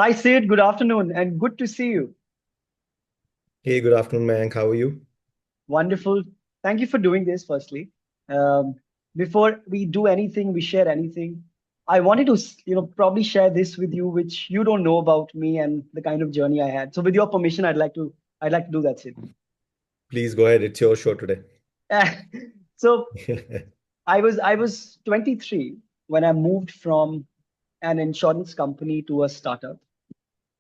Hi, Sid. Good afternoon and good to see you. Hey, good afternoon, Mayank. How are you? Wonderful. Thank you for doing this, firstly. Um, Before we do anything, we share anything, I wanted to, probably share this with you, which you don't know about me and the kind of journey I had. So, with your permission, I'd like to do that, Sid. Please go ahead. It's your show today. So, I was 23 when I moved from an insurance company to a startup.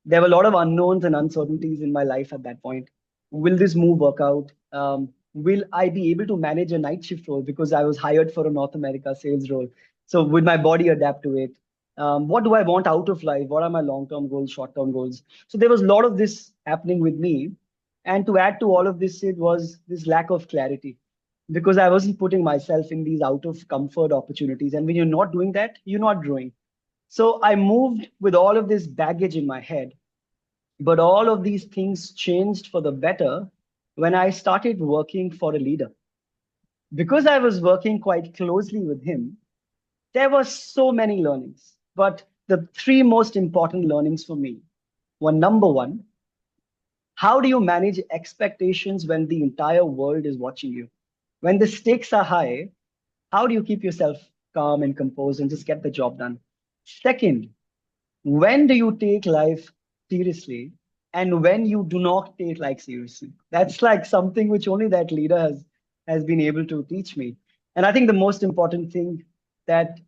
There were a lot of unknowns and uncertainties in my life at that point. Will this move work out? Will I be able to manage a night shift role because I was hired for a North America sales role? So would my body adapt to it? What do I want out of life? What are my long-term goals, short-term goals? So there was a lot of this happening with me. And to add to all of this, it was this lack of clarity because I wasn't putting myself in these out of comfort opportunities. And when you're not doing that, you're not growing. So I moved with all of this baggage in my head, but all of these things changed for the better when I started working for a leader. Because I was working quite closely with him, there were so many learnings. But the three most important learnings for me were: number one, how do you manage expectations when the entire world is watching you? When the stakes are high, how do you keep yourself calm and composed and just get the job done? Second, when do you take life seriously and when you do not take life seriously? That's like something which only that leader has been able to teach me. And I think the most important thing that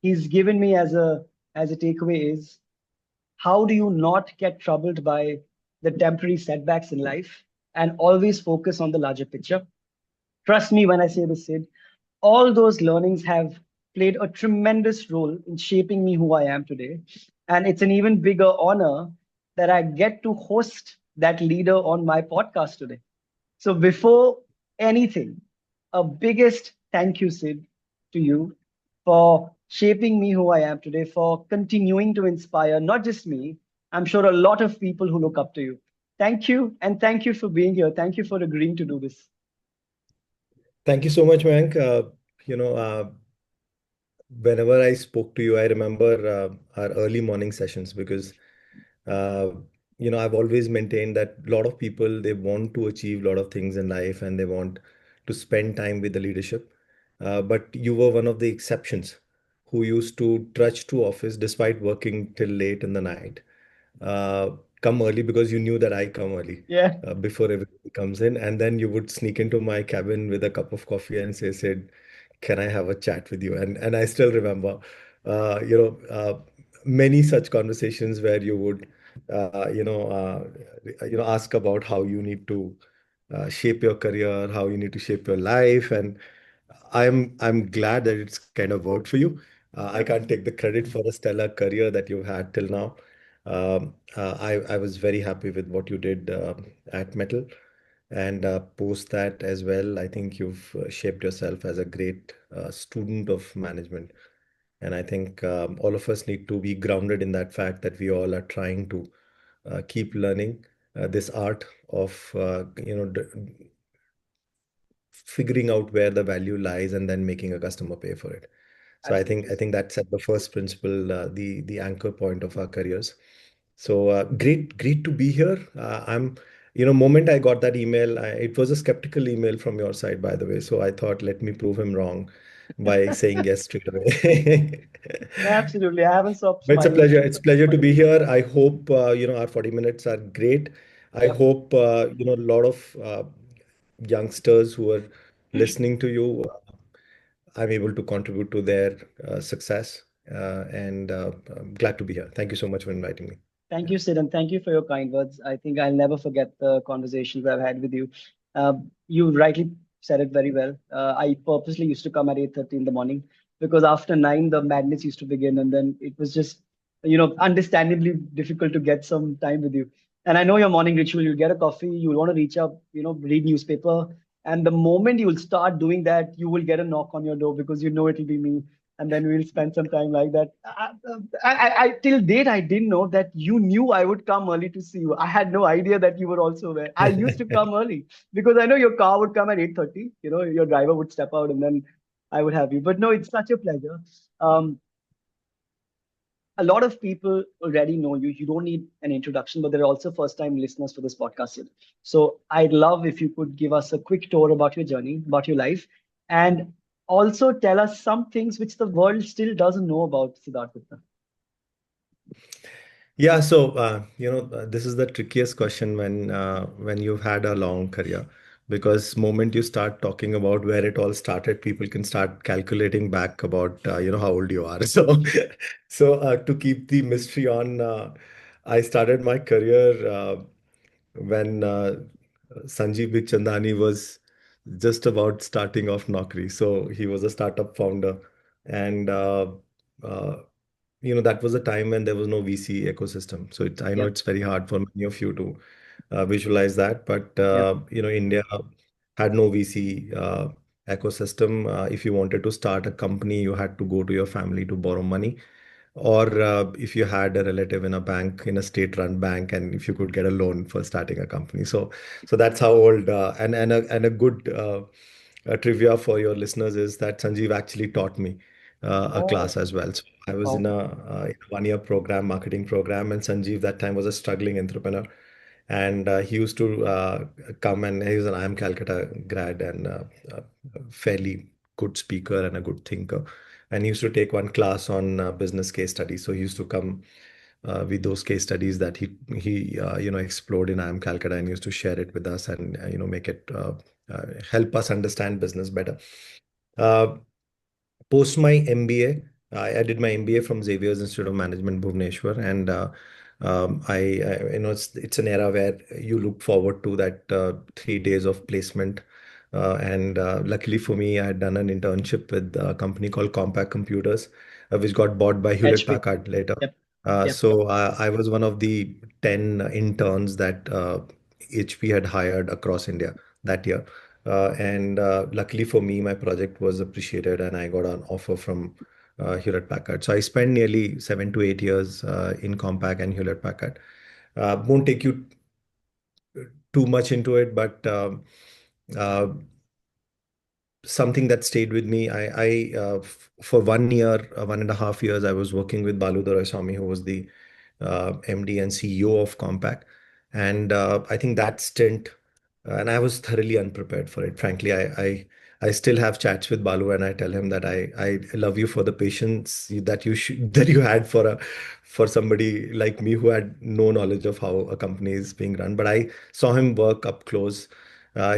he's given me as a takeaway is: how do you not get troubled by the temporary setbacks in life and always focus on the larger picture? Trust me when I say this, Sid, all those learnings have played a tremendous role in shaping me who I am today. And it's an even bigger honor that I get to host that leader on my podcast today. So before anything, a biggest thank you, Sid, to you for shaping me who I am today, for continuing to inspire not just me, I'm sure a lot of people who look up to you. Thank you, and thank you for being here. Thank you for agreeing to do this. Thank you so much, Mayank. You know, Whenever I spoke to you, I remember our early morning sessions because, uh, I've always maintained that a lot of people, they want to achieve a lot of things in life and they want to spend time with the leadership. But you were one of the exceptions who used to trudge to office despite working till late in the night. uh, Come early because you knew that I come early Yeah, before everybody comes in, and then you would sneak into my cabin with a cup of coffee and say, "Sid, can I have a chat with you?" And I still remember, uh, you know, uh, many such conversations where you would, ask about how you need to shape your career, how you need to shape your life, and I'm glad that it's kind of worked for you. I can't take the credit for a stellar career that you've had till now. I was very happy with what you did at Mettl, and post that as well. I think you've shaped yourself as a great student of management. And I think all of us need to be grounded in that fact that we all are trying to keep learning this art of figuring out where the value lies and then making a customer pay for it. So I think absolutely. I think that's at the first principle, the anchor point of our careers. So great to be here. Moment I got that email, it was a skeptical email from your side, by the way. So I thought, let me prove him wrong by saying yes straight away. Absolutely. I haven't stopped But it's a smiling pleasure. since. It's a pleasure to be here. I hope our 40 minutes are great. I Yep. hope a lot of youngsters who are listening to you, I'm able to contribute to their success. And I'm glad to be here. Thank you so much for inviting me. Thank Yeah. you, Sid, and thank you for your kind words. I think I'll never forget the conversations I've had with you. You rightly said it very well. I purposely used to come at 8:30 in the morning because after 9, the madness used to begin, and then it was just, understandably difficult to get some time with you. And I know your morning ritual. You'll get a coffee, you'll want to reach up, read newspaper, and the moment you will start doing that, you will get a knock on your door because you know it'll be me, and then we'll spend some time like that. Till date, I didn't know that you knew I would come early to see you. I had no idea that you were also there. I used to come early because I know your car would come at 8:30. Your driver would step out and then I would have you. But no, it's such a pleasure. Um, a lot of people already know you. You don't need an introduction, but there are also first time listeners for this podcast here. So I'd love if you could give us a quick tour about your journey, about your life, and also tell us some things which the world still doesn't know about Siddhartha. Yeah, so this is the trickiest question when you've had a long career, because moment you start talking about where it all started, people can start calculating back about how old you are. So to keep the mystery on, I started my career when Sanjeev Bikhchandani was just about starting off Naukri. So he was a startup founder, and uh, that was a time when there was no VC ecosystem. So I know Yep, it's very hard for many of you to visualize that, but yep, India had no VC ecosystem. If you wanted to start a company, you had to go to your family to borrow money, or if you had a relative in a bank, in a state-run bank, and if you could get a loan for starting a company. So that's how old. And a good trivia for your listeners is that Sanjeev actually taught me a oh, class as well. So I was wow, in a one-year program, marketing program, and Sanjeev that time was a struggling entrepreneur, and he used to come, and he was an IIM Calcutta grad, and a fairly good speaker and a good thinker. And he used to take one class on business case studies. So he used to come with those case studies that he explored in IIM Calcutta, and used to share it with us, and make it help us understand business better. Uh, Post my MBA, I did my MBA from Xavier's Institute of Management, Bhubaneswar, and it's an era where you look forward to that 3 days of placement. And luckily for me, I had done an internship with a company called Compaq Computers, which got bought by Hewlett HP. Packard later. Yep, yep, So I was one of the 10 interns that HP had hired across India that year. And luckily for me, my project was appreciated, and I got an offer from Hewlett Packard. So I spent nearly 7 to 8 years in Compaq and Hewlett Packard. Won't take you too much into it, but uh, something that stayed with me. For 1 year, 1.5 years, I was working with Balu Doraiswamy, who was the MD and CEO of Compaq. And I think that stint, and I was thoroughly unprepared for it. Frankly, I still have chats with Balu, and I tell him that I love you for the patience that that you had for somebody like me who had no knowledge of how a company is being run. But I saw him work up close.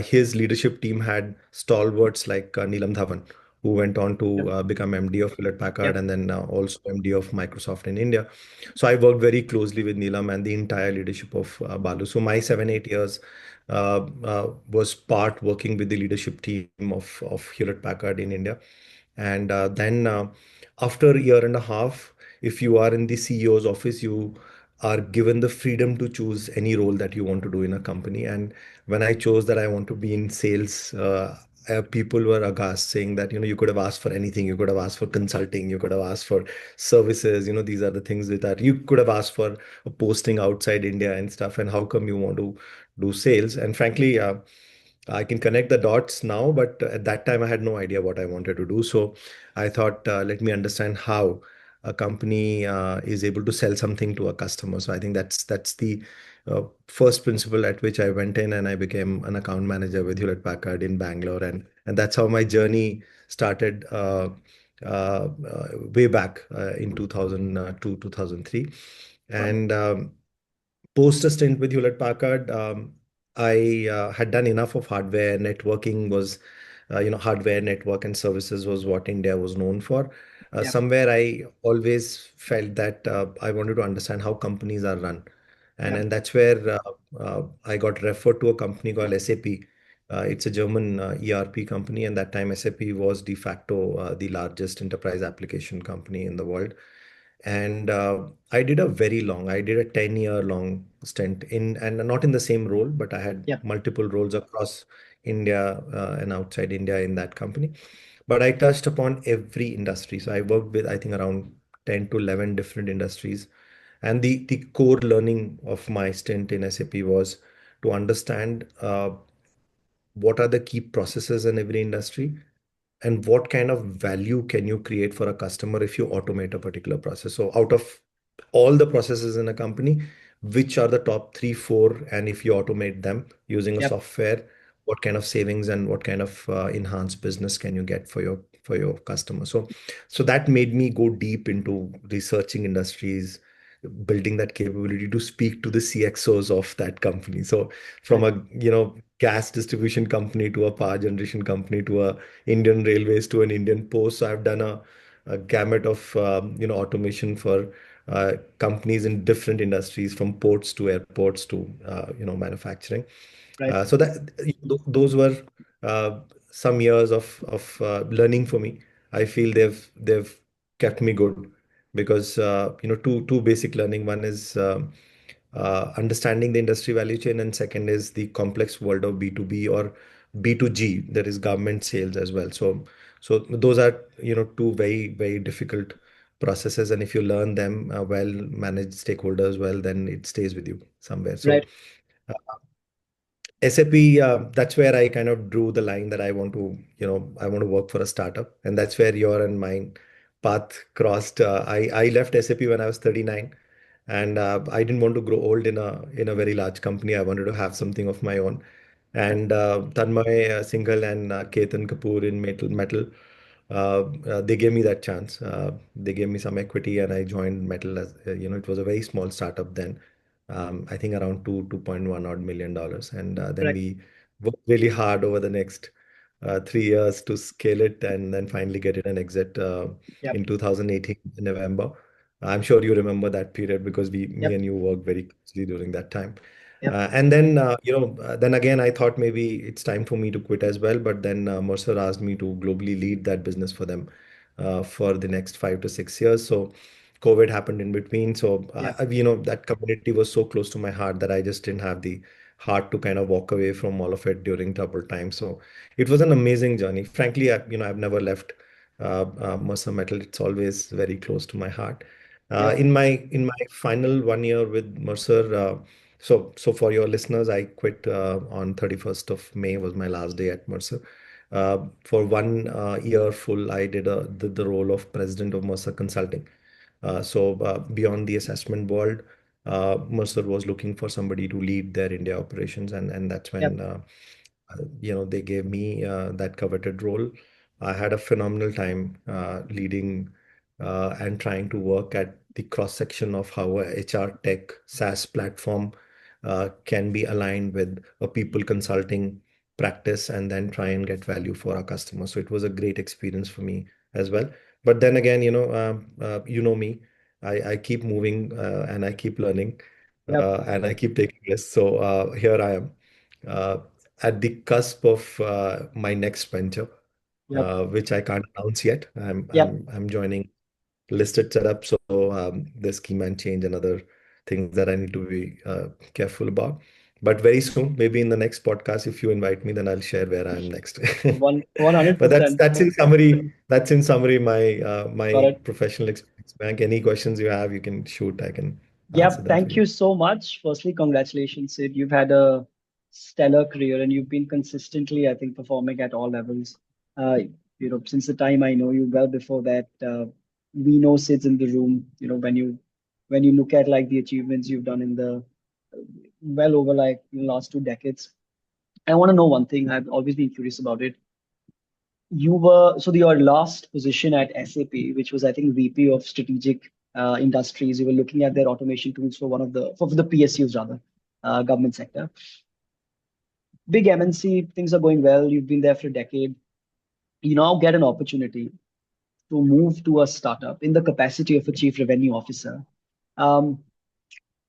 His leadership team had stalwarts like Neelam Dhawan, who went on to yep, become MD of Hewlett Packard, yep. and then also MD of Microsoft in India. So I worked very closely with Neelam and the entire leadership of Balu. So my 7 8 years was part working with the leadership team of Hewlett Packard in India. And then after a year and a half, if you are in the CEO's office, you are given the freedom to choose any role that you want to do in a company. And when I chose that I want to be in sales, people were aghast, saying that you could have asked for anything. You could have asked for consulting. You could have asked for services. These are the things that you could have asked for a posting outside India and stuff. And how come you want to do sales? And frankly, I can connect the dots now, but at that time I had no idea what I wanted to do. So I thought, let me understand how a company is able to sell something to a customer. So I think that's the first principle at which I went in, and I became an account manager with Hewlett Packard in Bangalore, and that's how my journey started way back in 2002, 2003. Right. And post a stint with Hewlett Packard, I had done enough of hardware. Networking was, hardware, network, and services was what India was known for. Yep, Somewhere I always felt that I wanted to understand how companies are run. And, yep, and that's where I got referred to a company called SAP. It's a German ERP company, and that time SAP was de facto the largest enterprise application company in the world. And I did a 10-year long stint and not in the same role, but I had yep, multiple roles across India and outside India in that company. But I touched upon every industry. So I worked with, I think, around 10 to 11 different industries. And the core learning of my stint in SAP was to understand what are the key processes in every industry, and what kind of value can you create for a customer if you automate a particular process. So out of all the processes in a company, which are the top three, four, and if you automate them using a Yep. software, what kind of savings and what kind of enhanced business can you get for your customer? So that made me go deep into researching industries, building that capability to speak to the CXOs of that company. So from Right. a gas distribution company to a power generation company to a Indian Railways to an Indian Post. So I've done a gamut of automation for companies in different industries, from ports to airports to manufacturing. Right. So that those were uh, some years of learning for me. I feel they've kept me good because two basic learning. One is understanding the industry value chain, and second is the complex world of B2B or B2G. There is government sales as well. So those are two very difficult processes, and if you learn them well, manage stakeholders well, then it stays with you somewhere. So Right. SAP, that's where I kind of drew the line that I want to work for a startup, and that's where your and mine path crossed. I left SAP when I was 39, and I didn't want to grow old in a very large company. I wanted to have something of my own. Yep. And Tanmay Singhal and Ketan Kapoor in Mettl, they gave me that chance. They gave me some equity, and I joined Mettl as it was a very small startup then. I think around 2.1 odd million dollars. And then Right. we worked really hard over the next 3 years to scale it and then finally get it an exit Yep. in 2018 in November. I'm sure you remember that period because me Yep. and you worked very closely during that time. Yep. And then, then again, I thought maybe it's time for me to quit as well. But then Mercer asked me to globally lead that business for them for the next 5 to 6 years. So COVID happened in between. So, Yep. that community was so close to my heart that I just didn't have the heart to kind of walk away from all of it during troubled times. So it was an amazing journey. Frankly, I've never left Mercer Metal. It's always very close to my heart. Yep. In my final 1 year with Mercer, so for your listeners, I quit on 31st of May was my last day at Mercer. For 1 year full, I did the role of president of Mercer Consulting. So beyond the assessment world, Mercer was looking for somebody to lead their India operations, and that's Yep. when they gave me that coveted role. I had a phenomenal time leading and trying to work at the cross section of how a HR tech SaaS platform can be aligned with a people consulting practice and then try and get value for our customers. So it was a great experience for me as well. But then again, you know me, I keep moving and I keep learning Yep. and I keep taking risks. So here I am uh, at the cusp of my next venture, Yep. which I can't announce yet. I'm Yep. I'm I'm joining listed setup, so there's key man change and other things that I need to be careful about. But very soon, maybe in the next podcast, if you invite me, then I'll share where I am next. One hundred But that's percent. that's in summary. That's in summary my Got my it. professional experience. Bank. Any questions you have, you can shoot. I can answer Yep. them for Thank you. you so much. Firstly, congratulations, Sid. You've had a stellar career and you've been consistently, I think, performing at all levels. Uh, since the time I know you, well before that, we know Sid's in the room. When you look at like the achievements you've done in the well over like the last 2 decades. I want to know one thing. I've always been curious about it. Your last position at SAP, which was I think VP of Strategic Industries. You were looking at their automation tools for the PSUs rather, government sector. Big MNC, things are going well. You've been there for a decade. You now get an opportunity to move to a startup in the capacity of a chief revenue officer. Um,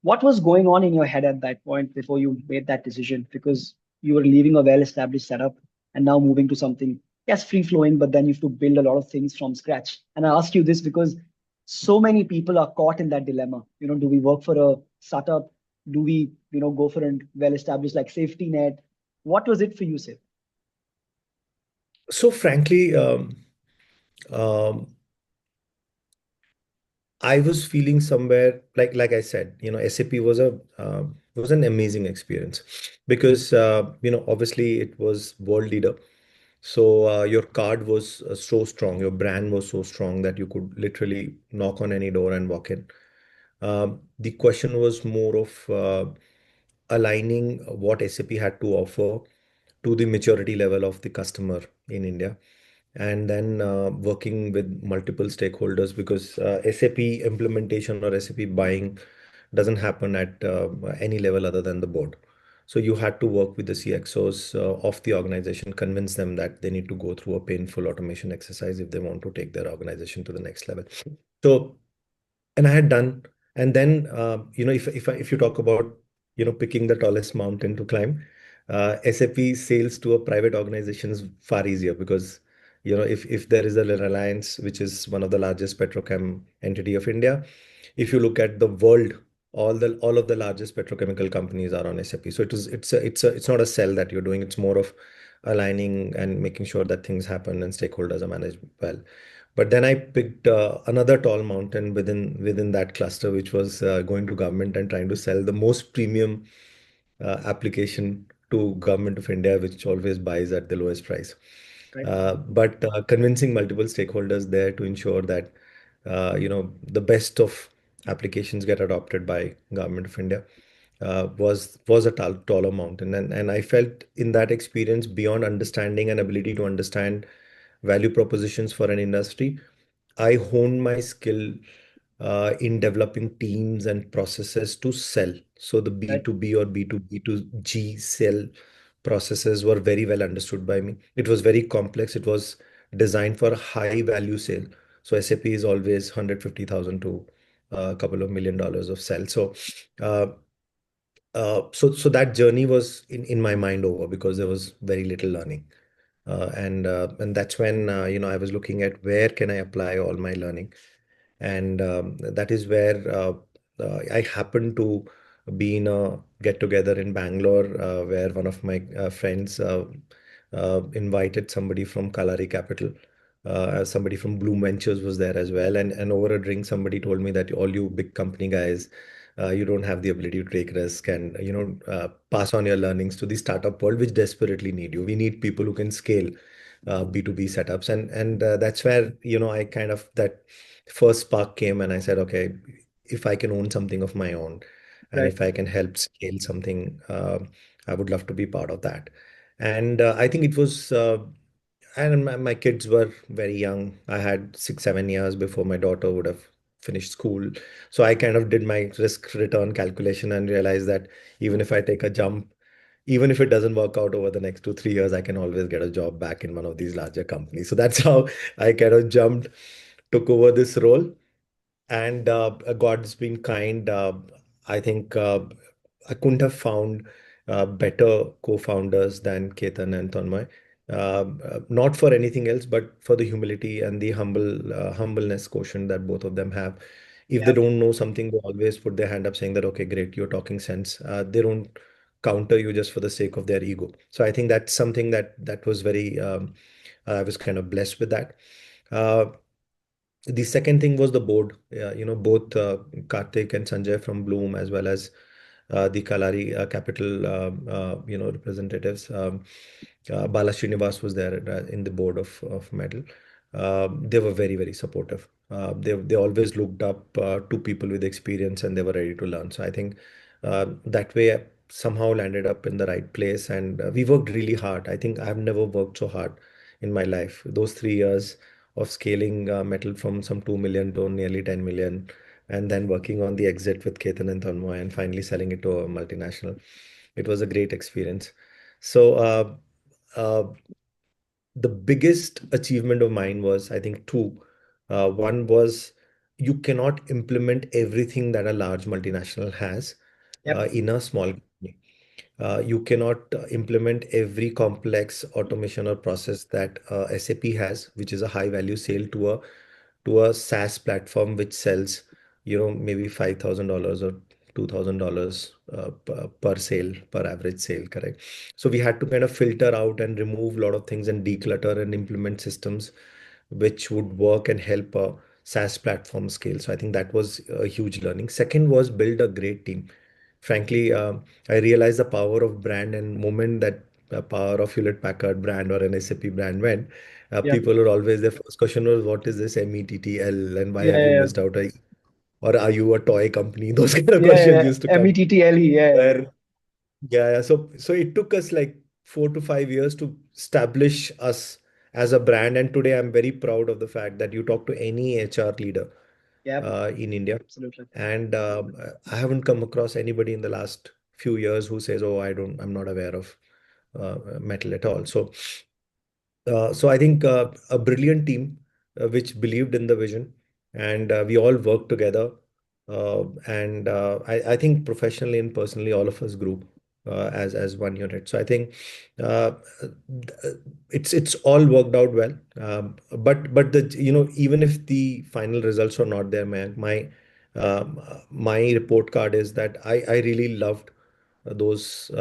what was going on in your head at that point before you made that decision? Because you were leaving a well-established setup and now moving to something, yes, free-flowing, but then you have to build a lot of things from scratch. And I ask you this because so many people are caught in that dilemma. Do we work for a startup? Do we, go for a well-established like safety net? What was it for you, Sid? So frankly, um, I was feeling somewhere like I said, SAP was an amazing experience because obviously it was world leader. So your card was so strong, your brand was so strong that you could literally knock on any door and walk in. The question was more of aligning what SAP had to offer to the maturity level of the customer in India, and then working with multiple stakeholders, because SAP implementation or SAP buying doesn't happen at any level other than the board. So you had to work with the CXOs of the organization, convince them that they need to go through a painful automation exercise if they want to take their organization to the next level. So, and I had done, and then if you talk about picking the tallest mountain to climb, SAP sales to a private organization is far easier, because if there is a Reliance, which is one of the largest petrochem entity of India, if you look at the world, all of the largest petrochemical companies are on SAP. So it's not a sell that you're doing. It's more of aligning and making sure that things happen and stakeholders are managed well. But then I picked another tall mountain within that cluster, which was going to government and trying to sell the most premium application to government of India, which always buys at the lowest price. Right. But convincing multiple stakeholders there to ensure that the best of applications get adopted by government of India was a taller mountain, and I felt in that experience, beyond understanding and ability to understand value propositions for an industry, I honed my skill in developing teams and processes to sell. So the Right. B2B or B2G sell processes were very well understood by me. It was very complex. It was designed for a high value sale. So SAP is always 150,000 to a couple of $1 million of sell. Uh, so that journey was in my mind over, because there was very little learning. And that's when I was looking at where can I apply all my learning, and that is where I happened to be in a get together in Bangalore, where one of my friends invited somebody from Kalari Capital. Somebody from Bloom Ventures was there as well, and over a drink, somebody told me that all you big company guys, you don't have the ability to take risk and pass on your learnings to the startup world, which desperately need you. We need people who can scale B2B setups, and that's where I kind of that first spark came, and I said, okay, if I can own something of my own, and Right. if I can help scale something, I would love to be part of that. And I think it was, and my kids were very young. I had 6, 7 years before my daughter would have finished school. So I kind of did my risk return calculation and realized that even if I take a jump, even if it doesn't work out over the next 2, 3 years, I can always get a job back in one of these larger companies. So that's how I kind of jumped, took over this role, and God's been kind. I think I couldn't have found better co-founders than Ketan and Tanmay. Not for anything else, but for the humility and the humbleness quotient that both of them have. If they Yeah. don't know something, they always put their hand up saying that, okay, great, you're talking sense. They don't counter you just for the sake of their ego. So I think that's something that was very, I was kind of blessed with that. Uh, the second thing was the board. Both Karthik and Sanjay from Bloom, as well as the Kalari Capital, representatives. Bala Srinivas was there in the board of Mettl. They were very, very supportive. They always looked up to people with experience, and they were ready to learn. So I think that way I somehow landed up in the right place, and we worked really hard. I think I've never worked so hard in my life. Those 3 years of scaling Mettl from some 2 million to nearly 10 million, and then working on the exit with Ketan and Tanmoy, and finally selling it to a multinational. It was a great experience. So uh, the biggest achievement of mine was, I think, two. One was, you cannot implement everything that a large multinational has Yep. in a small company. You cannot implement every complex automation or process that SAP has, which is a high value sale to a SaaS platform which sells, maybe $5,000 or $2,000 per sale, per average sale, correct? So we had to kind of filter out and remove a lot of things and declutter and implement systems which would work and help a SaaS platform scale. So I think that was a huge learning. Second was build a great team. Frankly, I realized the power of brand, and moment that the power of Hewlett Packard brand or an SAP brand went, Yeah. people were always, their first question was, what is this METTL and why Yeah. have you Yeah. missed out? or are you a toy company? Those kind of Yeah, questions yeah, used to come. Mettl, yeah, Where yeah, so it took us like 4 to 5 years to establish us as a brand. And today I'm very proud of the fact that you talk to any HR leader yeah, in India, absolutely. and I haven't come across anybody in the last few years who says, "Oh, I'm not aware of metal at all." So I think a brilliant team which believed in the vision, and we all worked together. And I think professionally and personally, all of us grew as one unit. So I think uh, it's all worked out well. But the even if the final results are not there, man, my report card is that I really loved those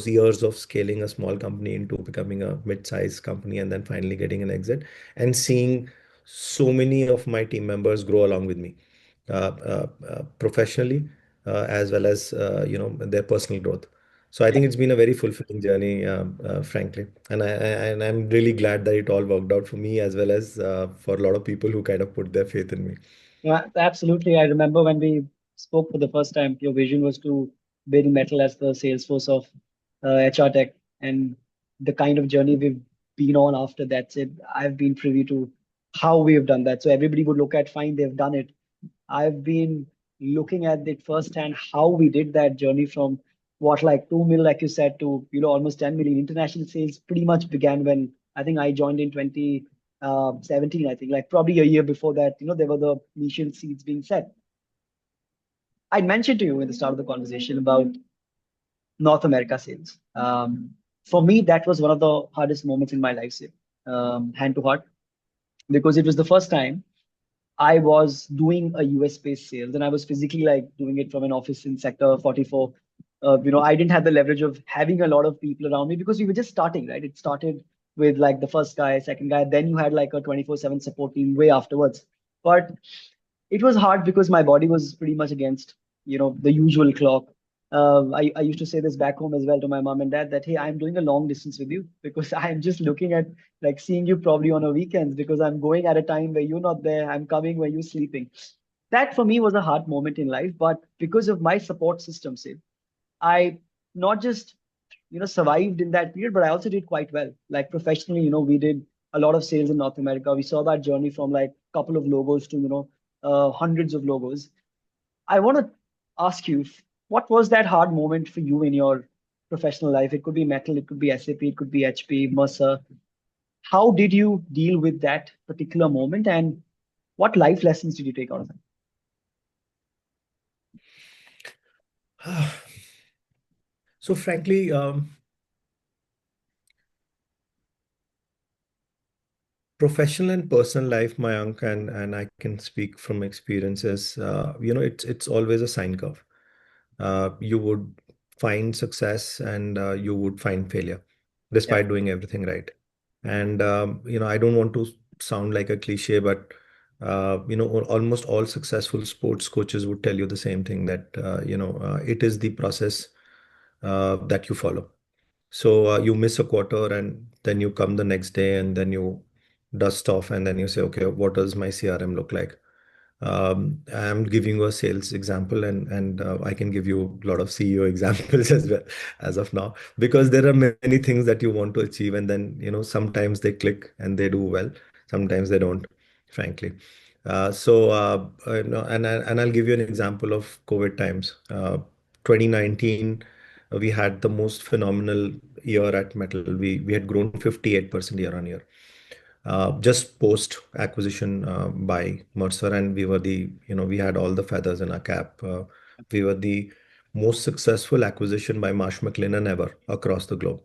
years of scaling a small company into becoming a mid-sized company and then finally getting an exit and seeing so many of my team members grow along with me professionally as well as their personal growth. So I Yeah. think it's been a very fulfilling journey, frankly, and I'm really glad that it all worked out for me as well as for a lot of people who kind of put their faith in me. Yeah, absolutely. I remember when we spoke for the first time, your vision was to build Metal as the Salesforce of HR tech, and the kind of journey we've been on after that. It, I've been privy to how we've done that. So everybody would look at, fine, they've done it. I've been looking at it firsthand how we did that journey from what like 2 mil, like you said, to almost 10 million. International sales pretty much began when I think I joined in 2017. I think like probably a year before that, there were the initial seeds being set. I mentioned to you in the start of the conversation about North America sales. For me, that was one of the hardest moments in my life, say, hand to heart, because it was the first time I was doing a US based sales and I was physically like doing it from an office in sector 44. I didn't have the leverage of having a lot of people around me because we were just starting, right? It started with like the first guy, second guy, then you had like a 24/7 support team way afterwards. But it was hard because my body was pretty much against, the usual clock. I used to say this back home as well to my mom and dad that, hey, I'm doing a long distance with you because I'm just looking at like seeing you probably on a weekends because I'm going at a time where you're not there. I'm coming where you're sleeping. That for me was a hard moment in life, but because of my support system, say, I not just survived in that period, but I also did quite well. Like professionally, we did a lot of sales in North America. We saw that journey from like a couple of logos to hundreds of logos. I want to ask you, what was that hard moment for you in your professional life? It could be Metal, it could be SAP, it could be HP, Mercer. How did you deal with that particular moment, and what life lessons did you take out of it? So frankly, professional and personal life, Mayank, and I can speak from experiences. It's always a sine curve. You would find success and you would find failure, Yeah, despite doing everything right. And I don't want to sound like a cliche, but almost all successful sports coaches would tell you the same thing that it is the process that you follow. So you miss a quarter and then you come the next day and then you dust off and then you say, okay, what does my CRM look like? I'm giving you a sales example and I can give you a lot of CEO examples as well as of now because there are many things that you want to achieve and then sometimes they click and they do well, sometimes they don't, frankly. And I'll give you an example of COVID times. 2019, we had the most phenomenal year at Mettl. We had grown 58% year on year just post acquisition by Mercer, and we had all the feathers in our cap. We were the most successful acquisition by Marsh McLennan ever across the globe.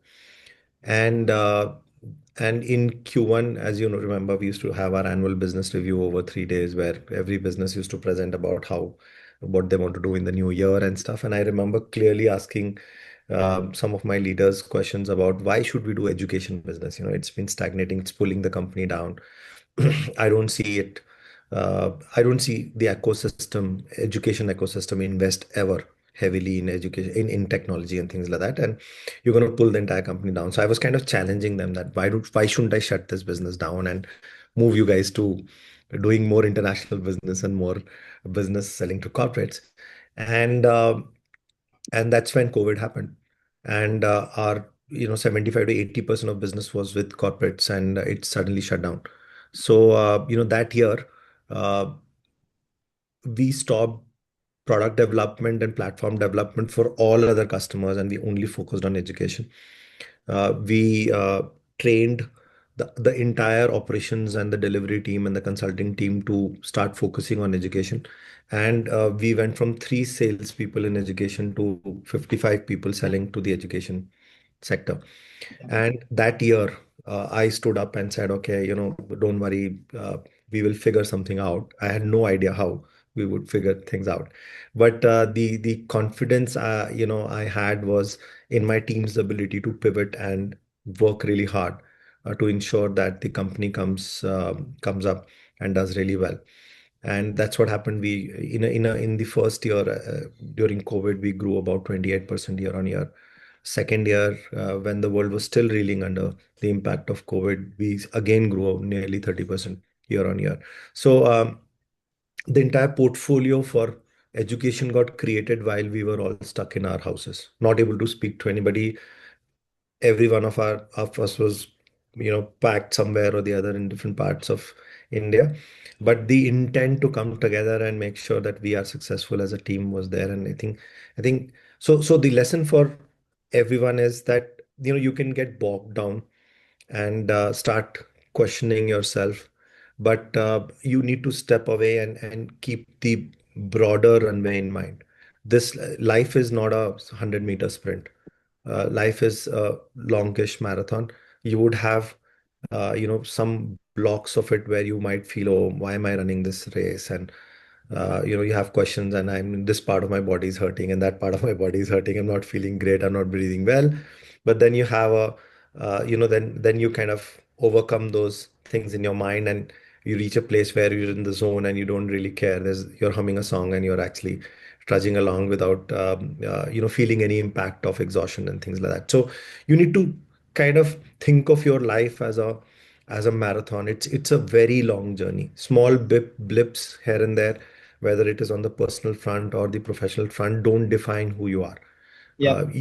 And in Q1, as you know, remember, we used to have our annual business review over 3 days where every business used to present about what they want to do in the new year and stuff. And I remember clearly asking some of my leaders questions about why should we do education business? It's been stagnating, it's pulling the company down. I don't see it. I don't see the education ecosystem invest ever heavily in education, in technology and things like that. And you're going to pull the entire company down. So I was kind of challenging them that why shouldn't I shut this business down and move you guys to doing more international business and more business selling to corporates. And and that's when COVID happened. And our 75 to 80% of business was with corporates, and it suddenly shut down. So that year, uh, we stopped product development and platform development for all other customers, and we only focused on education. We trained the entire operations and the delivery team and the consulting team to start focusing on education. And we went from three salespeople in education to 55 people selling to the education sector. And that year, I stood up and said, okay, don't worry, we will figure something out. I had no idea how we would figure things out. But the confidence I had was in my team's ability to pivot and work really hard to ensure that the company comes up and does really well. And that's what happened. We in the first year during COVID, we grew about 28% year on year. Second year, when the world was still reeling under the impact of COVID, we again grew nearly 30% year on year. So the entire portfolio for education got created while we were all stuck in our houses, not able to speak to anybody. Every one of us was packed somewhere or the other in different parts of India, but the intent to come together and make sure that we are successful as a team was there. And I think so the lesson for everyone is that you can get bogged down and start questioning yourself, but you need to step away and keep the broader runway in mind. This life is not a 100-meter sprint. Life is a longish marathon. You would have, some blocks of it where you might feel, oh, why am I running this race? And you have questions, and I'm this part of my body is hurting, and that part of my body is hurting. I'm not feeling great. I'm not breathing well. But then you have then you kind of overcome those things in your mind, and you reach a place where you're in the zone and you don't really care. You're humming a song and you're actually trudging along without feeling any impact of exhaustion and things like that. So you need to kind of think of your life as a marathon. It's a very long journey. Small blips here and there, whether it is on the personal front or the professional front, don't define who you are. Yep.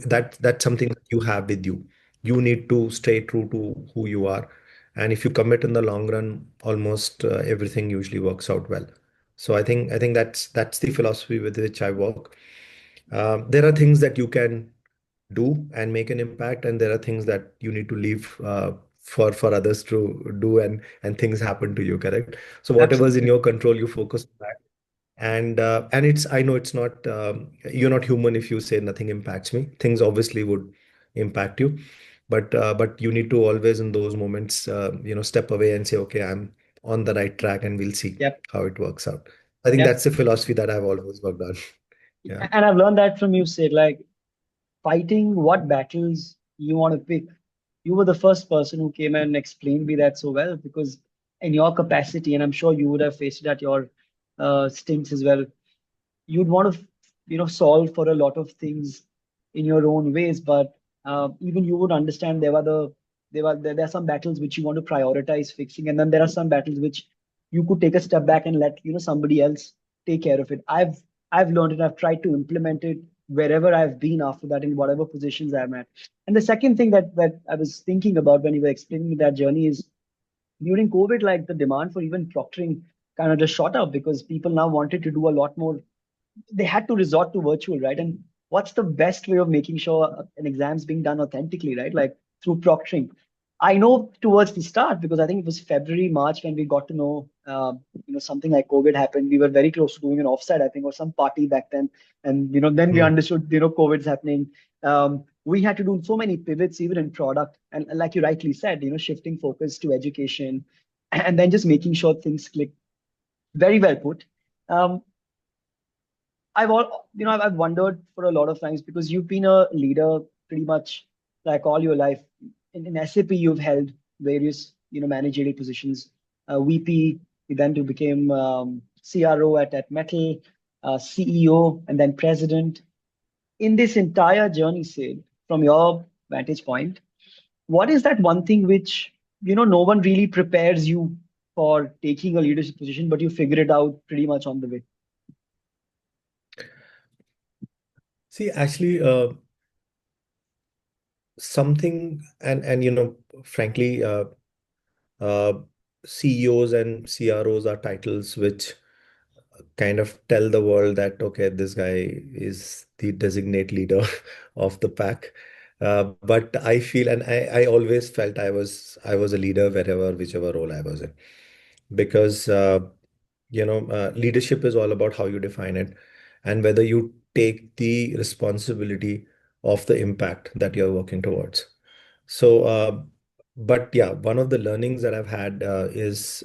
That's something that you have with you. You need to stay true to who you are, and if you commit in the long run, almost everything usually works out well. So I think that's the philosophy with which I work. There are things that you can do and make an impact, and there are things that you need to leave for others to do, and things happen to you. Correct. So whatever's in Absolutely. your control, you focus on that. And it's I know it's not you're not human if you say nothing impacts me. Things obviously would impact you, but you need to always in those moments step away and say, okay, I'm on the right track, and we'll see Yep. how it works out. I think Yep. that's the philosophy that I've always worked on. Yeah. And I've learned that from you, Sid, like fighting what battles you want to pick. You were the first person who came and explained me that so well, because in your capacity, and I'm sure you would have faced it at your stints as well, you'd want to solve for a lot of things in your own ways, but even you would understand there are some battles which you want to prioritize fixing, and then there are some battles which you could take a step back and let somebody else take care of it. I've learned it. I've tried to implement it wherever I've been after that, in whatever positions I'm at. And the second thing that I was thinking about when you were explaining that journey is, during COVID, like the demand for even proctoring kind of just shot up, because people now wanted to do a lot more. They had to resort to virtual, right? And what's the best way of making sure an exam's being done authentically, right? Like through proctoring. I know towards the start, because I think it was February, March when we got to know, something like COVID happened. We were very close to doing an offsite, I think, or some party back then. And, then we Hmm. understood, COVID's happening. We had to do so many pivots, even in product. And like you rightly said, shifting focus to education and then just making sure things click. Very well put. Um, I've wondered for a lot of times, because you've been a leader pretty much like all your life. In SAP, you've held various, managerial positions, VP, then you became CRO at Mettl, CEO, and then president. In this entire journey, Sid, from your vantage point, what is that one thing which, no one really prepares you? for taking a leadership position, but you figure it out pretty much on the way? See, actually, something, and frankly, uh, CEOs and CROs are titles which kind of tell the world that, okay, this guy is the designate leader of the pack. But I feel, and I always felt I was a leader wherever, whichever role I was in, because leadership is all about how you define it and whether you take the responsibility of the impact that you're working towards. So, but yeah, one of the learnings that I've had is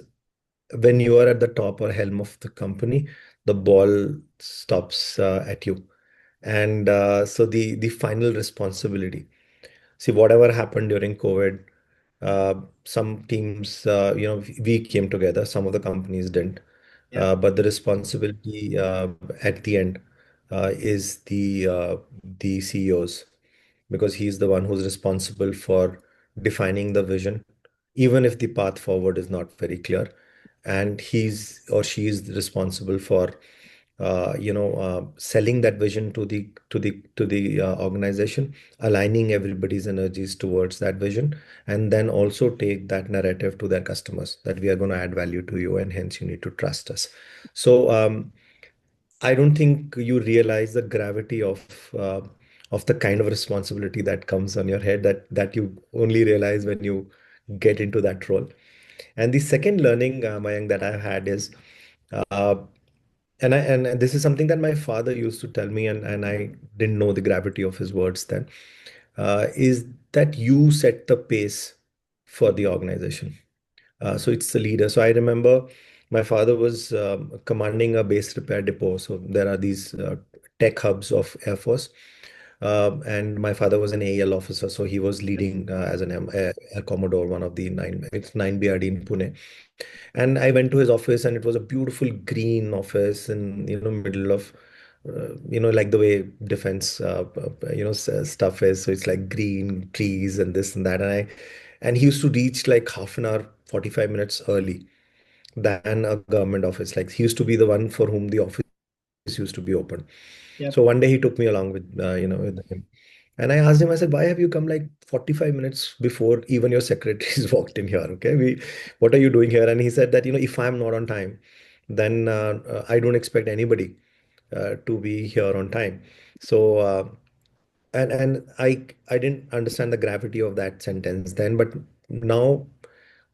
when you are at the top or helm of the company, the ball stops at you. And so the final responsibility. See, whatever happened during COVID, some teams, we came together, some of the companies didn't. Yeah, But the responsibility at the end is the CEO's, because he's the one who's responsible for defining the vision, even if the path forward is not very clear. And he's or she is responsible for selling that vision to the organization, aligning everybody's energies towards that vision, and then also take that narrative to their customers that we are going to add value to you, and hence you need to trust us. So I don't think you realize the gravity of the kind of responsibility that comes on your head, that you only realize when you get into that role. And the second learning, Mayank, that I've had is, uh, and this is something that my father used to tell me, and I didn't know the gravity of his words then, is that you set the pace for the organization. So it's the leader. So I remember my father was commanding a base repair depot. So there are these tech hubs of Air Force. And my father was an AEL officer, so he was leading as an Air Commodore, one of the nine, it's 9 BRD in Pune. And I went to his office, and it was a beautiful green office in middle of like the way defense stuff is. So it's like green trees and this and that. And he used to reach like half an hour, 45 minutes early than a government office. Like he used to be the one for whom the office used to be open. yeah, So one day he took me along with him. And I asked him, I said, why have you come like 45 minutes before even your secretaries walked in here? Okay, what are you doing here? And he said that, if I'm not on time, then I don't expect anybody to be here on time. So, and I didn't understand the gravity of that sentence then, but now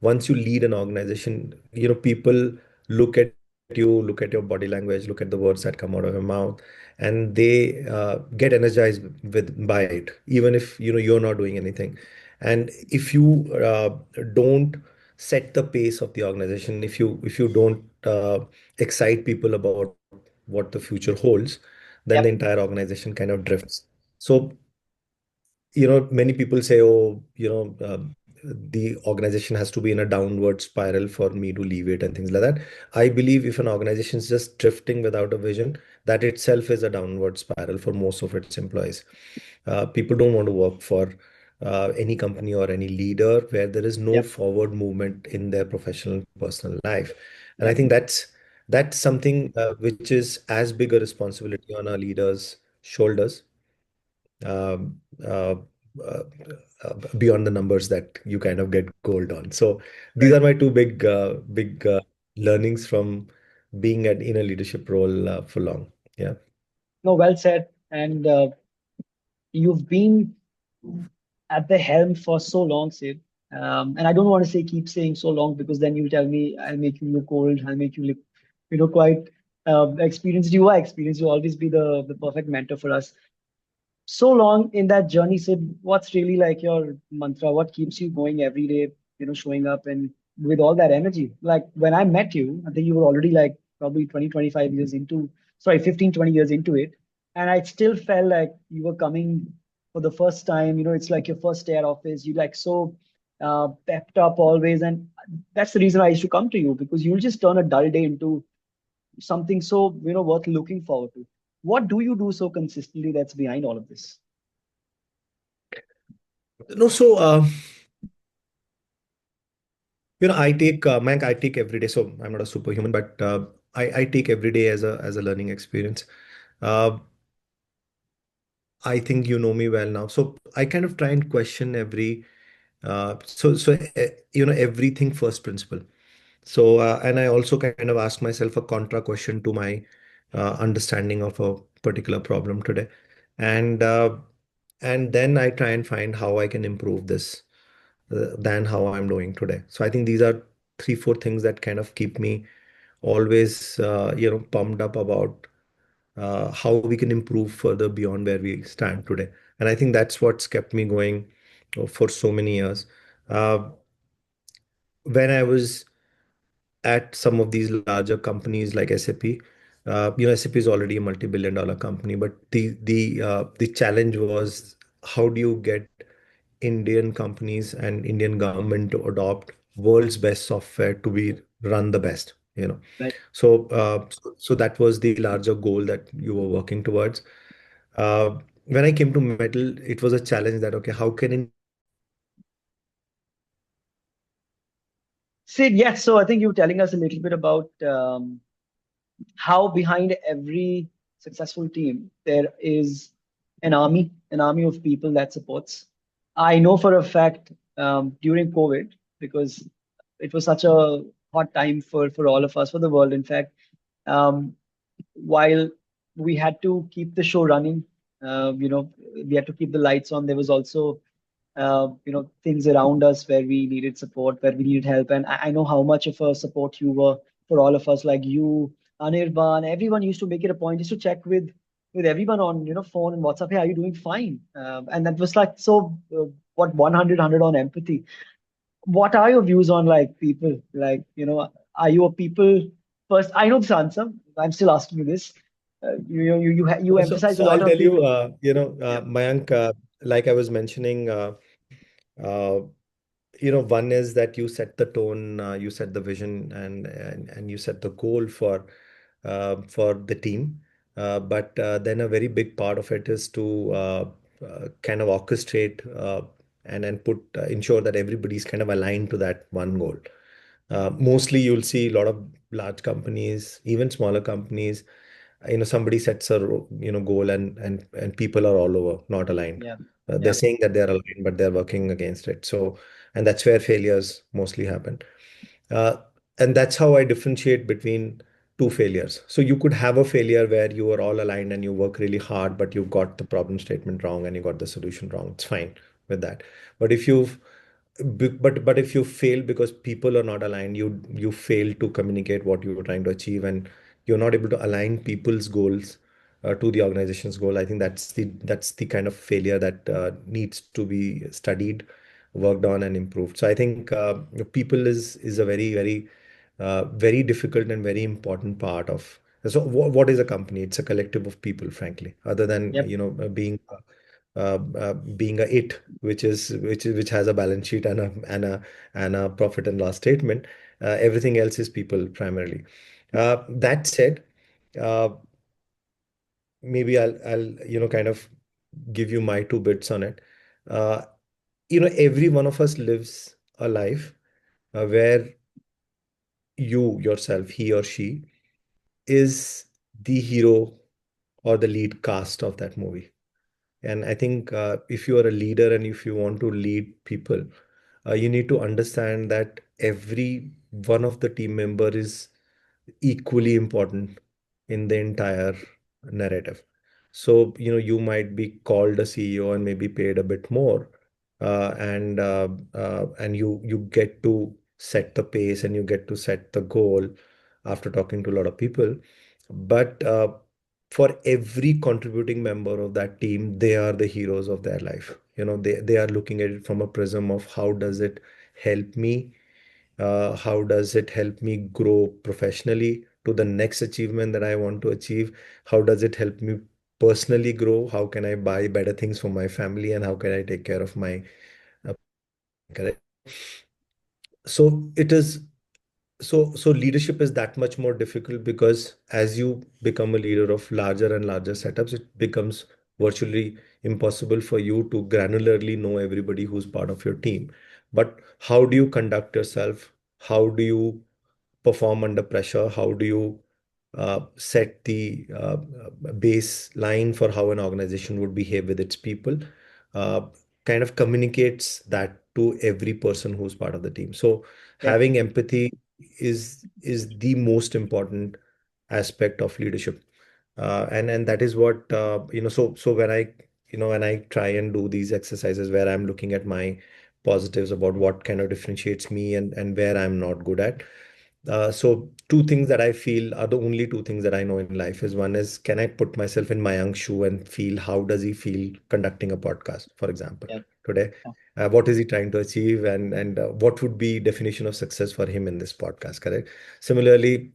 once you lead an organization, people look at you, look at your body language, look at the words that come out of your mouth, and they get energized by it, even if you're not doing anything. And if you don't set the pace of the organization, if you don't excite people about what the future holds, then the yeah, entire organization kind of drifts. So many people say, oh, the organization has to be in a downward spiral for me to leave it and things like that. I believe if an organization is just drifting without a vision, that itself is a downward spiral for most of its employees. People don't want to work for any company or any leader where there is no yeah, forward movement in their professional and personal life. And I yeah. think that's something which is as big a responsibility on our leaders' shoulders, um, uh, uh, beyond the numbers that you kind of get gold on. So these Right. are my two big learnings from being in a leadership role for long. Yeah. No, well said. And you've been at the helm for so long, Sid. And I don't want to say keep saying so long because then you tell me I'll make you look old, I'll make you look, quite experienced. You are experienced. You always be the perfect mentor for us. So long in that journey, Sid, what's really like your mantra? What keeps you going every day, showing up and with all that energy? Like when I met you, I think you were already like probably 20, 25 years into, sorry, 15, 20 years into it. And I still felt like you were coming for the first time. It's like your first day at office. You like so pepped up always. And that's the reason I used to come to you because you'll just turn a dull day into something so, worth looking forward to. What do you do so consistently that's behind all of this? No, so I take Mayank, I take every day. So I'm not a superhuman, but I take every day as a learning experience. Uh, I think you know me well now. So I kind of try and question everything first principle. So and I also kind of ask myself a contra question to my understanding of a particular problem today, and then I try and find how I can improve this than how I'm doing today. So I think these are three, four things that kind of keep me always pumped up about how we can improve further beyond where we stand today. And I think that's what's kept me going for so many years. Uh, when I was at some of these larger companies like SAP, SAP is already a multi-billion dollar company, but the challenge was how do you get Indian companies and Indian government to adopt world's best software to be run the best, Right. So that was the larger goal that you were working towards. When I came to Metal, it was a challenge that, okay, how can Sid, yes. So I think you were telling us a little bit about how behind every successful team there is an army of people that supports. I know for a fact during COVID, because it was such a hot time for all of us, for the world, in fact. Um, while we had to keep the show running, we had to keep the lights on. There was also things around us where we needed support, where we needed help. And I know how much of a support you were for all of us, like you, Anirban. Everyone used to make it a point just to check with everyone on phone and WhatsApp. Hey, are you doing fine? And that was like so. What 100 on empathy. What are your views on like people? Like are you a people first? I know this answer. I'm still asking you this. You so, emphasize a so lot I'll on tell you, people. Yeah. Mayank, like I was mentioning, uh, one is that you set the tone, you set the vision, and you set the goal for the team. But then a very big part of it is to kind of orchestrate and put ensure that everybody's kind of aligned to that one goal. Mostly, you'll see a lot of large companies, even smaller companies. Somebody sets a goal, and people are all over, not aligned. Yeah. They're Yeah. saying that they're aligned, but they're working against it. So, and that's where failures mostly happen. Uh, and that's how I differentiate between two failures. So you could have a failure where you are all aligned and you work really hard, but you got the problem statement wrong and you got the solution wrong. It's fine with that. But if you've but if you fail because people are not aligned, you fail to communicate what you were trying to achieve, and you're not able to align people's goals to the organization's goal. I think that's the kind of failure that needs to be studied, worked on, and improved. So I think people is a very difficult and very important part of. So what is a company? It's a collective of people, frankly, other than Yep. being a it, which has a balance sheet and a profit and loss statement. Everything else is people primarily. That said, uh, maybe I'll kind of give you my two bits on it. Uh, every one of us lives a life where you yourself, he or she, is the hero or the lead cast of that movie. And I think if you are a leader and if you want to lead people, you need to understand that every one of the team member is equally important in the entire narrative. So, you might be called a CEO and maybe paid a bit more, and you get to set the pace and you get to set the goal after talking to a lot of people. But for every contributing member of that team, they are the heroes of their life. They are looking at it from a prism of how does it help me, how does it help me grow professionally to the next achievement that I want to achieve? How does it help me personally grow? How can I buy better things for my family? And how can I take care of my correct? So it is so leadership is that much more difficult because as you become a leader of larger and larger setups, it becomes virtually impossible for you to granularly know everybody who's part of your team. But how do you conduct yourself how do you perform under pressure? How do you set the baseline for how an organization would behave with its people? Uh, Kind of communicates that to every person who's part of the team. So Yeah, having empathy is the most important aspect of leadership. And that is what so when I try and do these exercises where I'm looking at my positives about what kind of differentiates me and where I'm not good at. So two things that I feel are the only two things that I know in life is one is, can I put myself in Mayank's shoe and feel how does he feel conducting a podcast, for example, yeah, today? yeah, What is he trying to achieve, and what would be definition of success for him in this podcast, correct? Similarly,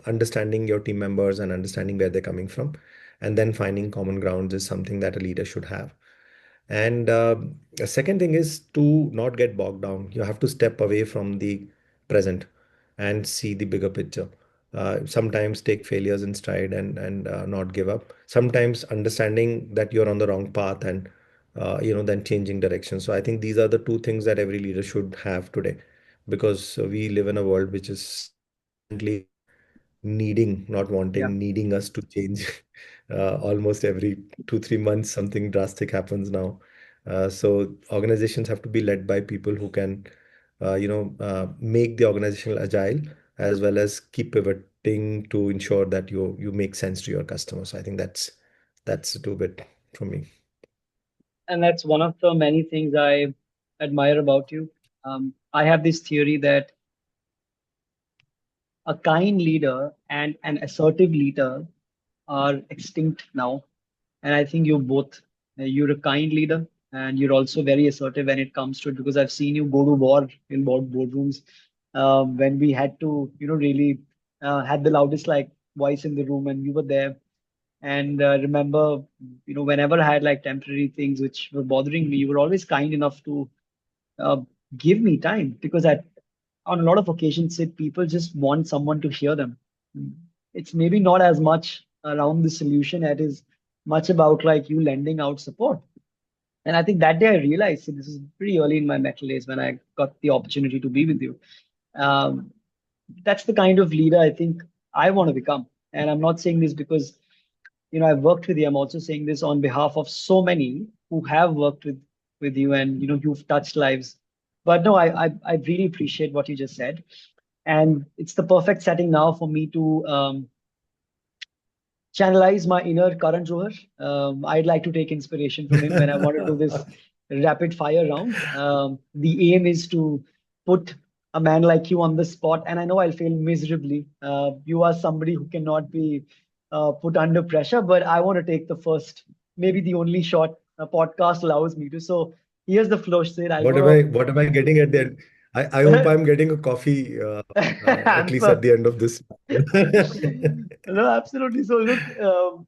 understanding your team members and understanding where they're coming from, and then finding common grounds is something that a leader should have. And the second thing is to not get bogged down. You have to step away from the present and see the bigger picture. Sometimes take failures in stride and not give up. Sometimes understanding that you're on the wrong path and then changing direction. So I think these are the two things that every leader should have today, because we live in a world which is constantly needing, not yeah. wanting, needing us to change. Almost every 2, 3 months, something drastic happens now. So organizations have to be led by people who can, make the organizational agile as well as keep pivoting to ensure that you make sense to your customers. I think that's a two bit for me. And that's one of the many things I admire about you. I have this theory that a kind leader and an assertive leader are extinct now. And I think you're both. You're a kind leader and you're also very assertive when it comes to it, because I've seen you go to war in boardrooms when we had to, really had the loudest like voice in the room, and you were there. And remember, whenever I had like temporary things which were bothering me, you were always kind enough to uh, give me time, because on a lot of occasions, people just want someone to hear them. It's maybe not as much around the solution as it is much about like you lending out support. And I think that day I realized, so this is pretty early in my Mettl days when I got the opportunity to be with you. Um, that's the kind of leader I think I want to become. And I'm not saying this because I've worked with you. I'm also saying this on behalf of so many who have worked with you, and you've touched lives. But no, I really appreciate what you just said, and it's the perfect setting now for me to channelize my inner Karan Johar. I'd like to take inspiration from him when I want to do this rapid fire round. The aim is to put a man like you on the spot, and I know I'll fail miserably. You are somebody who cannot be put under pressure, but I want to take the first, maybe the only shot a podcast allows me to. So here's the flow, Sid. I'll go What am I getting at the end? I hope to I'm getting a coffee at least at answer. the end of this. No, absolutely. So look,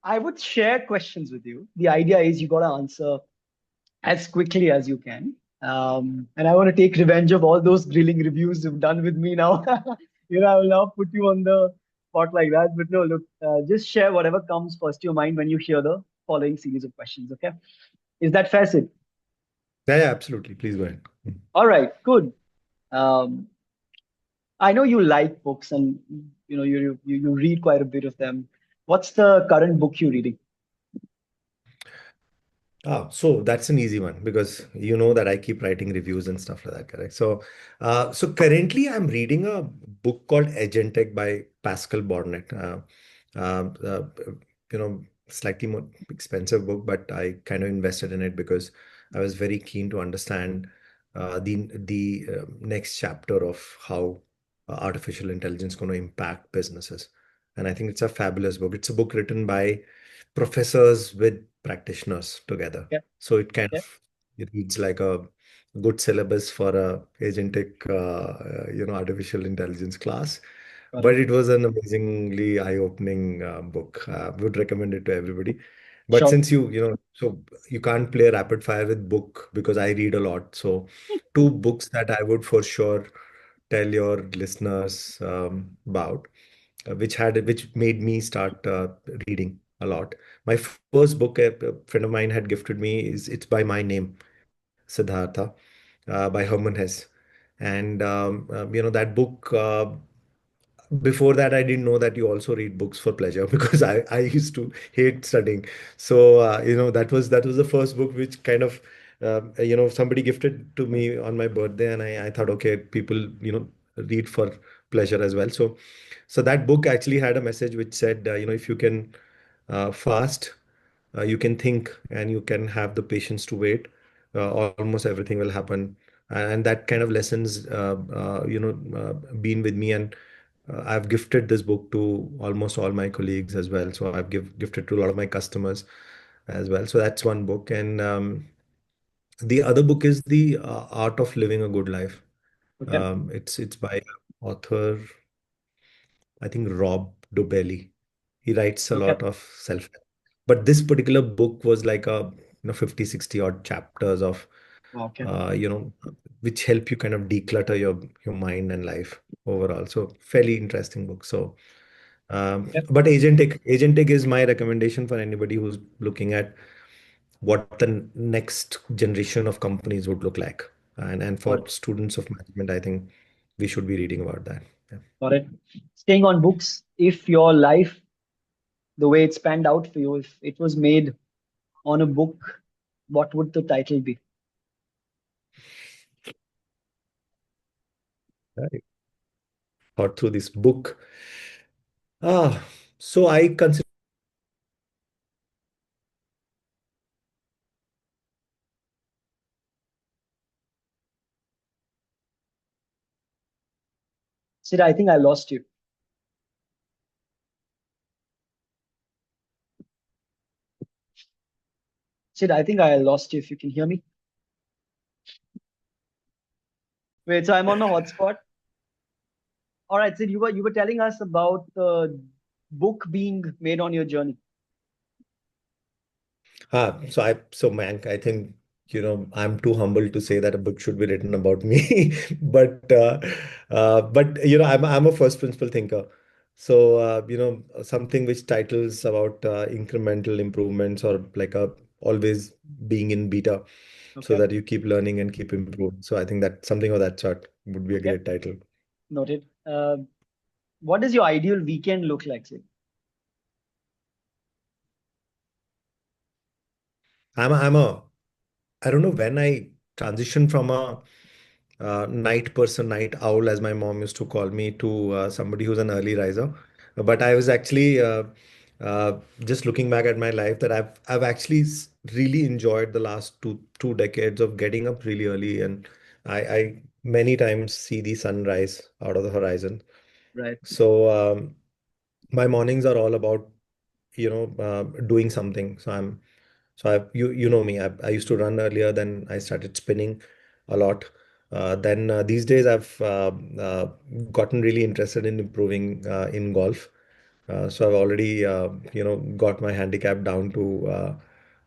I would share questions with you. The idea is you got to answer as quickly as you can. And I want to take revenge of all those grilling reviews you've done with me now. I will now put you on the spot like that. But no, look, just share whatever comes first to your mind when you hear the following series of questions. Okay. Is that fair, Sid? Yeah, yeah, absolutely. Please go ahead. All right, good. Um, I know you like books, and you read quite a bit of them. What's the current book you're reading? So that's an easy one because you know that I keep writing reviews and stuff like that, correct? So currently I'm reading a book called Agentech by Pascal Bornet. Uh, uh, Slightly more expensive book, but I kind of invested in it because I was very keen to understand the next chapter of how artificial intelligence going to impact businesses. And I think it's a fabulous book. It's a book written by professors with practitioners together. Yeah, So it kind yeah, of it reads like a good syllabus for a agentic, artificial intelligence class. got But it. it was an amazingly eye-opening book. Would recommend it to everybody. But Sure. since so you can't play rapid fire with book because I read a lot. So two books that I would for sure tell your listeners about, which made me start reading a lot. My first book a friend of mine had gifted me is it's by my name, Siddhartha, by Herman Hesse. And that book, before that, I didn't know that you also read books for pleasure because I used to hate studying. So that was the first book which kind of somebody gifted to me on my birthday, and I thought, okay, people read for pleasure as well. So that book actually had a message which said, if you can fast, you can think, and you can have the patience to wait, almost everything will happen. And that kind of lessons been with me, and I've gifted this book to almost all my colleagues as well. So I've gifted to a lot of my customers as well. So that's one book. And the other book is The Art of Living a Good Life. Okay. It's by author, I think, Rob Dobelli. He writes a Okay. lot of self. But this particular book was like a 50, 60 odd chapters of Okay. uh, you know, which help you kind of declutter your mind and life overall. So fairly interesting book. So Okay. but Agentic is my recommendation for anybody who's looking at what the next generation of companies would look like. And Got for it. students of management, I think we should be reading about that. Yeah. Got it. Staying on books, if your life, the way it's panned out for you, if it was made on a book, what would the title be? Right. Thought through this book. Ah, so I consider Sid, I think I lost you. Sid, I think I lost you if you can hear me. Wait, so I'm on a hotspot. All right, Sid, you were telling us about the book being made on your journey. so Mayank, I think, I'm too humble to say that a book should be written about me, but I'm a first principle thinker. So something which titles about incremental improvements, or like a always being in beta, so Okay. that you keep learning and keep improving. So I think that something of that sort would be a Okay. great title. Noted. What does your ideal weekend look like, Sid? I'm a I don't know when I transitioned from a night person, night owl, as my mom used to call me, to somebody who's an early riser. But I was actually just looking back at my life, that I've actually really enjoyed the last two decades of getting up really early, and I many times see the sunrise out of the horizon. Right. So my mornings are all about doing something. So you know me. I used to run earlier. Then I started spinning a lot. Then these days I've gotten really interested in improving in golf. So I've already got my handicap down to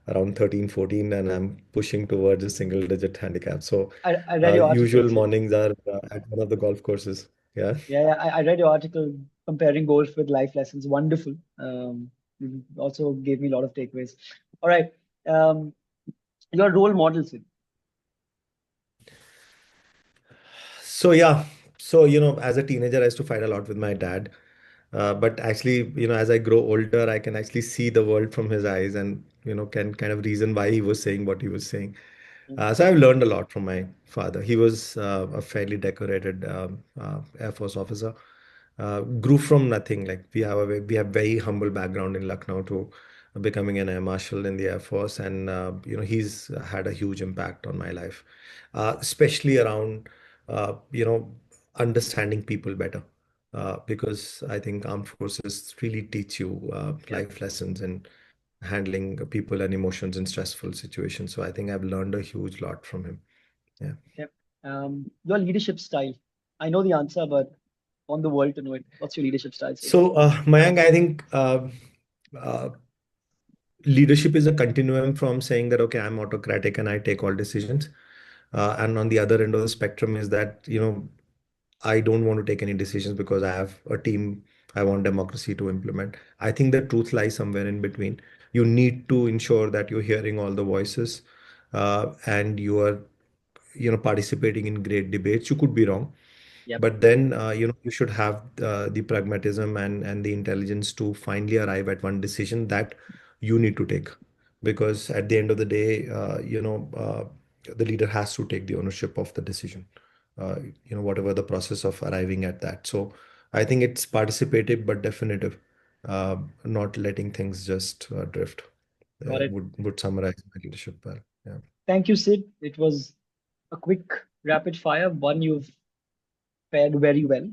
around 13, 14, and I'm pushing towards a single digit handicap. So I read your article, usual Sid. mornings are at one of the golf courses. Yeah. Yeah, yeah, I read your article comparing golf with life lessons. Wonderful. You also gave me a lot of takeaways. All right. Um, your role model, Sid. So yeah, as a teenager, I used to fight a lot with my dad. But actually, as I grow older, I can actually see the world from his eyes, and can kind of reason why he was saying what he was saying. So I've learned a lot from my father. He was a fairly decorated Air Force officer. Grew from nothing. Like we have very humble background in Lucknow to becoming an air marshal in the Air Force, and he's had a huge impact on my life, especially around understanding people better. Because I think armed forces really teach you Yeah. life lessons and handling people and emotions in stressful situations. So I think I've learned a huge lot from him. Yeah. Okay. Your leadership style. I know the answer, but I want the world to know it. What's your leadership style, Sid? So, Mayank, I think uh, leadership is a continuum from saying that, okay, I'm autocratic and I take all decisions. And on the other end of the spectrum is that, I don't want to take any decisions because I have a team I want democracy to implement. I think the truth lies somewhere in between. You need to ensure that you're hearing all the voices, and you are participating in great debates. You could be wrong, Yep. but then you should have the pragmatism and the intelligence to finally arrive at one decision that you need to take, because at the end of the day, the leader has to take the ownership of the decision, uh, whatever the process of arriving at that. So I think it's participative but definitive, not letting things just drift. Got it. Would summarize my leadership well. Yeah. Thank you, Sid. It was a quick rapid fire, one you've fared very well.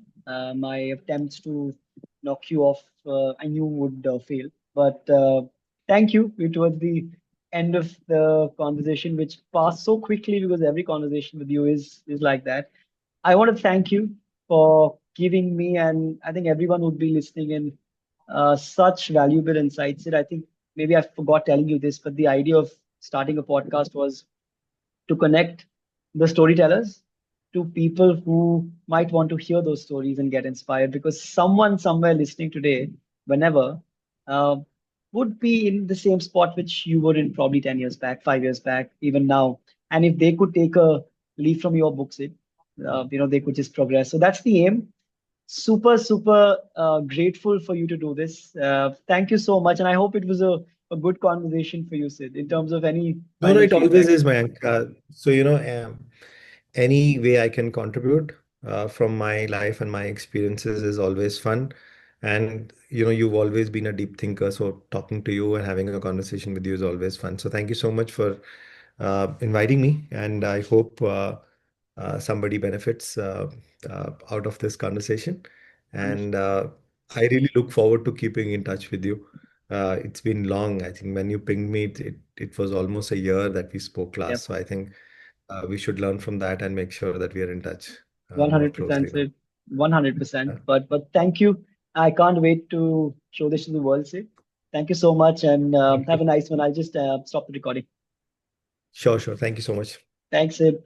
My attempts to knock you off, I knew would fail, but thank you. It was the end of the conversation, which passed so quickly because every conversation with you is like that. I want to thank you for giving me, and I think everyone would be listening in, such valuable insights. And I think maybe I forgot telling you this, but the idea of starting a podcast was to connect the storytellers to people who might want to hear those stories and get inspired, because someone somewhere listening today, whenever, uh, would be in the same spot which you were in probably 10 years back, 5 years back, even now. And if they could take a leaf from your books, they could just progress. So that's the aim. Super, super grateful for you to do this. Thank you so much. And I hope it was a good conversation for you, Sid, in terms of any No, no, final it always feedback. is, Mayank. Any way I can contribute from my life and my experiences is always fun. And you've always been a deep thinker, so talking to you and having a conversation with you is always fun. So thank you so much for inviting me, and I hope somebody benefits out of this conversation. And Wonderful. I really look forward to keeping in touch with you. It's been long. I think when you pinged me, it was almost a year that we spoke last. Yep. So I think we should learn from that and make sure that we are in touch more 100%, closely now. Sid. 100%. Uh, But thank you. I can't wait to show this to the world, Sid. Thank you so much, and Thank you. have a nice one. I'll just stop the recording. Sure, sure. Thank you so much. Thanks, Sid.